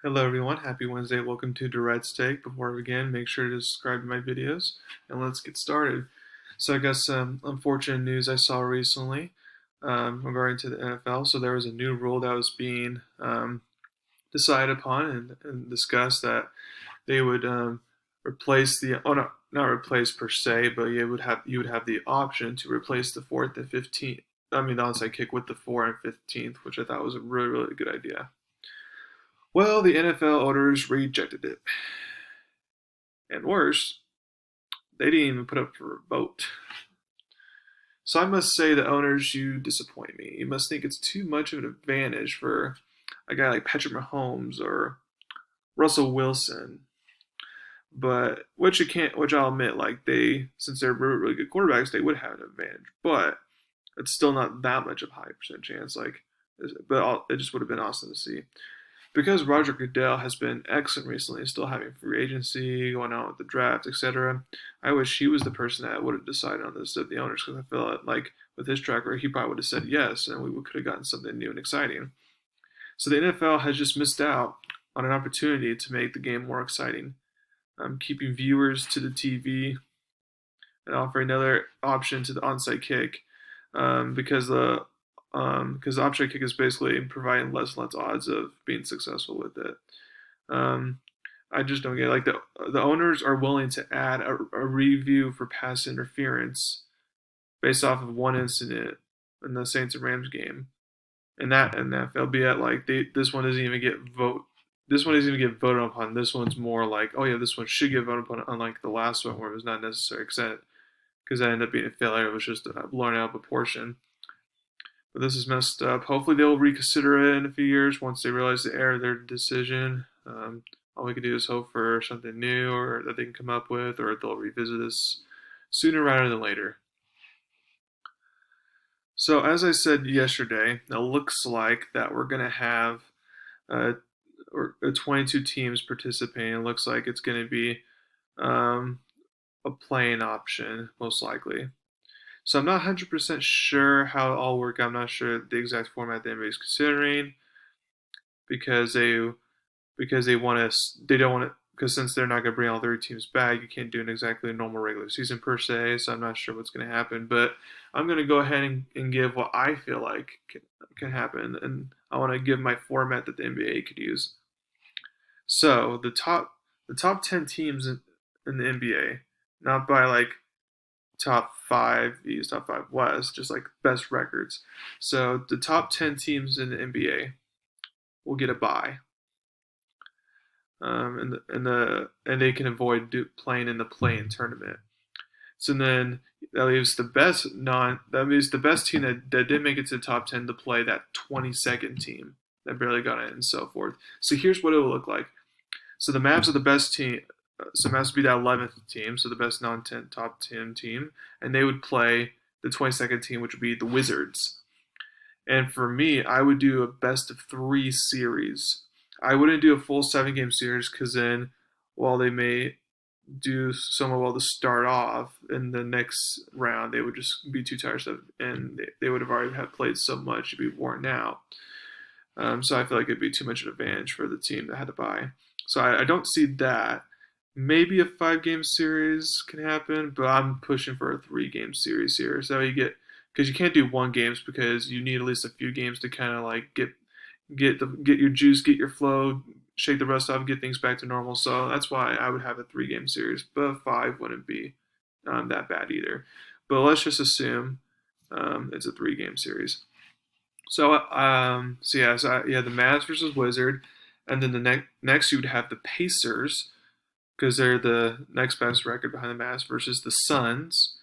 Hello everyone, happy Wednesday. Welcome to Durrett's Take. Before we begin, make sure to subscribe to my videos and let's get started. So I guess unfortunate news I saw recently regarding to the NFL. So there was a new rule that was being decided upon and discussed that they would replace not replace per se, but you would have the option to replace the fourth and 15th. I mean the onside kick with the 4 and 15th, which I thought was a really good idea. Well, the NFL owners rejected it. And worse, they didn't even put up for a vote. So I must say, the owners, you disappoint me. You must think it's too much of an advantage for a guy like Patrick Mahomes or Russell Wilson. But which I'll admit, like since they're really good quarterbacks, they would have an advantage. But it's still not that much of a high percent chance. But it just would have been awesome to see. Because Roger Goodell has been excellent recently, still having free agency, going on with the draft, etc. I wish he was the person that would have decided on this of the owners, because I feel like with his track record, he probably would have said yes, and we could have gotten something new and exciting. So the NFL has just missed out on an opportunity to make the game more exciting, keeping viewers to the TV and offering another option to the onside kick, because the onside kick is basically providing less and less odds of being successful with it. Um, I just don't get it. Like the owners are willing to add a review for pass interference based off of one incident in the Saints and Rams game, and that they'll be at like this one doesn't even get vote. This one doesn't even get voted upon. This one's more like, oh yeah, this one should get voted upon, unlike the last one where it was not necessary because that ended up being a failure. It was just blown out of proportion. But this is messed up. Hopefully they'll reconsider it in a few years once they realize the error of their decision. All we can do is hope for something new or that they can come up with, or they'll revisit this sooner rather than later. So as I said yesterday, it looks like that we're going to have uh, 22 teams participating. It looks like it's going to be um, a playing option, most likely. So I'm not 100% sure how it all works. I'm not sure the exact format the NBA is considering because they want to they don't want to, because since they're not going to bring all 30 teams back, you can't do an exactly normal regular season per se. So I'm not sure what's going to happen, but I'm going to go ahead and give what I feel like can happen, and I want to give my format that the NBA could use. So the top 10 teams in the NBA, not by like top five East, top five West, just like best records. So the top 10 teams in the NBA will get a bye, and they can avoid playing in the play-in tournament. So then that leaves the best team that did make it to the top 10 to play that 22nd team that barely got in and so forth. So here's what it will look like. So the Mavs are the best team. So Mavs would be that 11th team, so the best non-10 top 10 team, and they would play the 22nd team, which would be the Wizards. And for me, I would do a best of 3 series. I wouldn't do a full 7-game series because then, while they may do somewhat well to start off, in the next round they would just be too tired and they would have already have played so much to be worn out. So I feel like it'd be too much of an advantage for the team that had to bye. So I don't see that. Maybe a 5-game series can happen, but I'm pushing for a 3-game series here. So you get, because you can't do 1 games because you need at least a few games to kind of like get your juice, get your flow, shake the rust off, get things back to normal. So that's why I would have a 3-game series, but 5 wouldn't be that bad either. But let's just assume it's a 3-game series. So the Mavs versus Wizard, and then the next you would have the Pacers because they're the next best record behind the Mavs versus the Suns.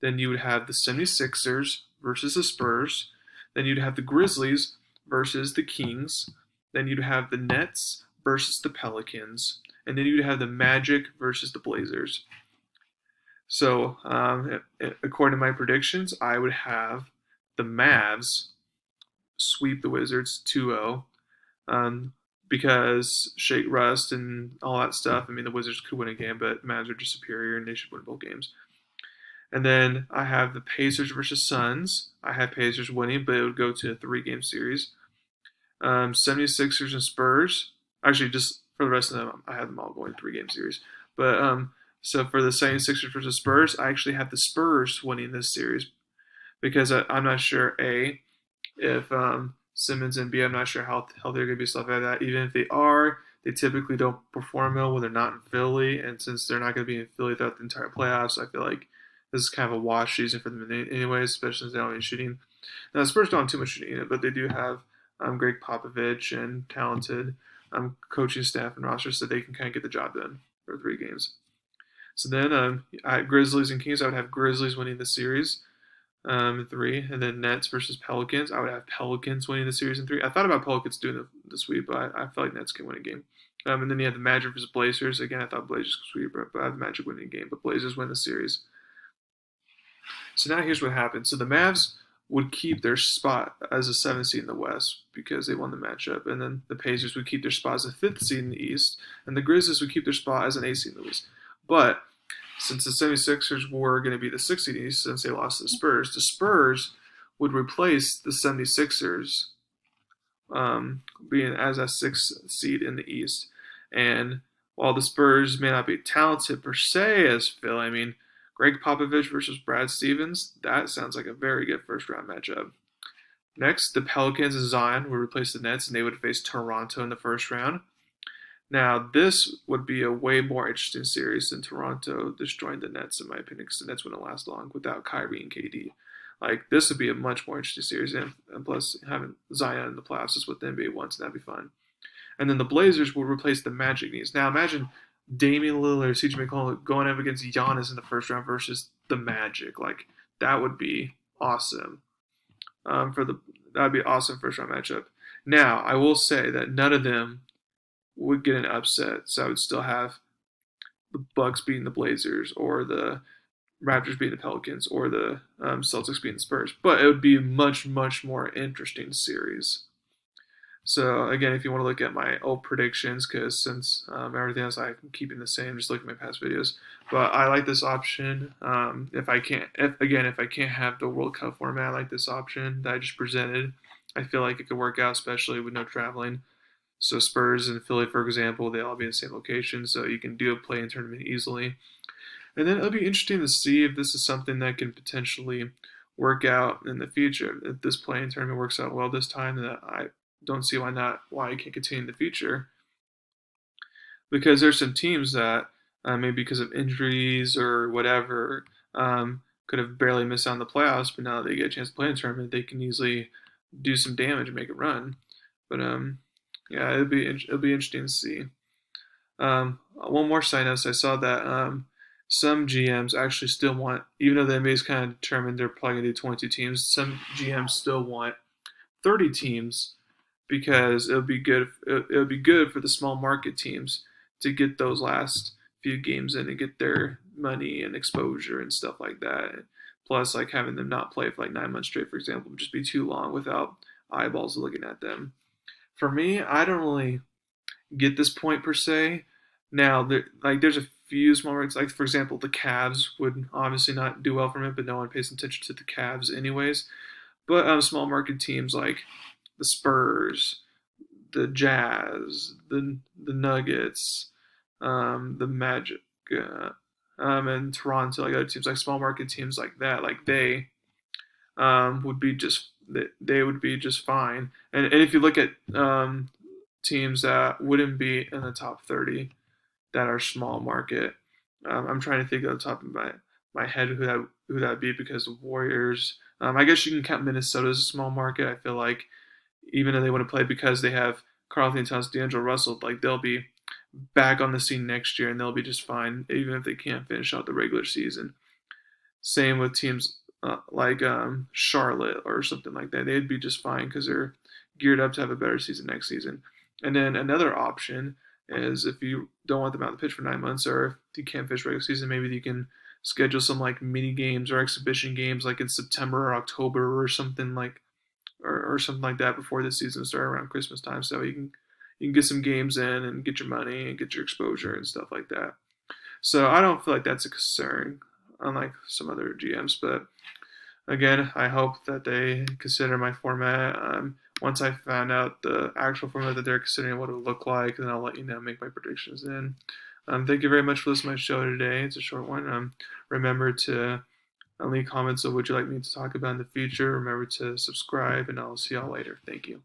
Then you would have the 76ers versus the Spurs. Then you'd have the Grizzlies versus the Kings. Then you'd have the Nets versus the Pelicans. And then you'd have the Magic versus the Blazers. So, according to my predictions, I would have the Mavs sweep the Wizards 2-0. Because shake rust and all that stuff. I mean, the Wizards could win a game, but Mavs are just superior and they should win both games. And then I have the Pacers versus Suns. I have Pacers winning, but it would go to a 3-game series. 76ers and Spurs. Actually, just for the rest of them, I had them all going 3-game series. But so for the 76ers versus Spurs, I actually have the Spurs winning this series because I'm not sure if Simmons and B, I'm not sure how they're going to be stuff like that. Even if they are, they typically don't perform well when they're not in Philly, and since they're not going to be in Philly throughout the entire playoffs, I feel like this is kind of a wash season for them anyways, especially since they don't have any shooting. Now the Spurs don't have too much shooting in it, but they do have Greg Popovich and talented coaching staff and roster, so they can kind of get the job done for 3 games. So then, Grizzlies and Kings, I would have Grizzlies winning the series in 3, and then Nets versus Pelicans. I would have Pelicans winning the series in 3. I thought about Pelicans doing the sweep, but I feel like Nets can win a game. And then you have the Magic versus Blazers. Again, I thought Blazers could sweep, but I have the Magic winning a game, but Blazers win the series. So now here's what happened. So the Mavs would keep their spot as a 7th seed in the West because they won the matchup, and then the Pacers would keep their spot as a 5th seed in the East, and the Grizzlies would keep their spot as an 8th seed in the East. But since the 76ers were going to be the 6th seed in the East since they lost to the Spurs would replace the 76ers being as a 6th seed in the East. And while the Spurs may not be talented per se as Phil, I mean, Greg Popovich versus Brad Stevens, that sounds like a very good first-round matchup. Next, the Pelicans and Zion would replace the Nets, and they would face Toronto in the first round. Now, this would be a way more interesting series than Toronto destroying the Nets, in my opinion, because the Nets wouldn't last long without Kyrie and KD. Like, this would be a much more interesting series, and plus having Zion in the playoffs is what the NBA wants, and that'd be fun. And then the Blazers will replace the Magic needs. Now, imagine Damian Lillard, CJ McCollum going up against Giannis in the first round versus the Magic. Like, that would be awesome. That would be an awesome first round matchup. Now, I will say that none of them would get an upset, so I would still have the Bucks beating the Blazers, or the Raptors beating the Pelicans, or the Celtics beating the Spurs. But it would be a much, much more interesting series. So again, if you want to look at my old predictions, because since everything else I'm keeping the same, just look at my past videos. But I like this option. If I can't have the World Cup format, I like this option that I just presented. I feel like it could work out, especially with no traveling. So Spurs and Philly, for example, they all be in the same location, so you can do a play-in tournament easily. And then it'll be interesting to see if this is something that can potentially work out in the future. If this play-in tournament works out well this time, then I don't see why it can't continue in the future. Because there's some teams that maybe because of injuries or whatever could have barely missed out on the playoffs, but now that they get a chance to play in the tournament, they can easily do some damage and make a run. But yeah, it'll be interesting to see. One more side note: I saw that some GMs actually still want, even though the NBA's kind of determined they're probably going to do 22 teams, some GMs still want 30 teams because it would be good for the small market teams to get those last few games in and get their money and exposure and stuff like that. Plus, like having them not play for like 9 months straight, for example, would just be too long without eyeballs looking at them. For me, I don't really get this point per se. Now, there's a few small markets, like for example, the Cavs would obviously not do well from it, but no one pays attention to the Cavs anyways. But small market teams like the Spurs, the Jazz, the Nuggets, the Magic, and Toronto, like other teams, like small market teams like that, like they would be just fine. And if you look at teams that wouldn't be in the top 30 that are small market, I'm trying to think of the top of my head who that would be, because the Warriors. I guess you can count Minnesota as a small market. I feel like even though they wouldn't play because they have Karl-Anthony Towns, D'Angelo Russell, like they'll be back on the scene next year and they'll be just fine, even if they can't finish out the regular season. Same with teams like Charlotte or something like that. They'd be just fine because they're geared up to have a better season next season. And then another option is if you don't want them out of the pitch for 9 months, or if you can't finish regular season, maybe you can schedule some like mini games or exhibition games like in September or October or something like that before the season starts around Christmas time, so you can get some games in and get your money and get your exposure and stuff like that. So I don't feel like that's a concern, unlike some other GMs. But again, I hope that they consider my format. Once I found out the actual format that they're considering, what it would look like, then I'll let you know, make my predictions then. Thank you very much for listening to my show today. It's a short one. Remember to leave comments of what you'd like me to talk about in the future. Remember to subscribe, and I'll see y'all later. Thank you.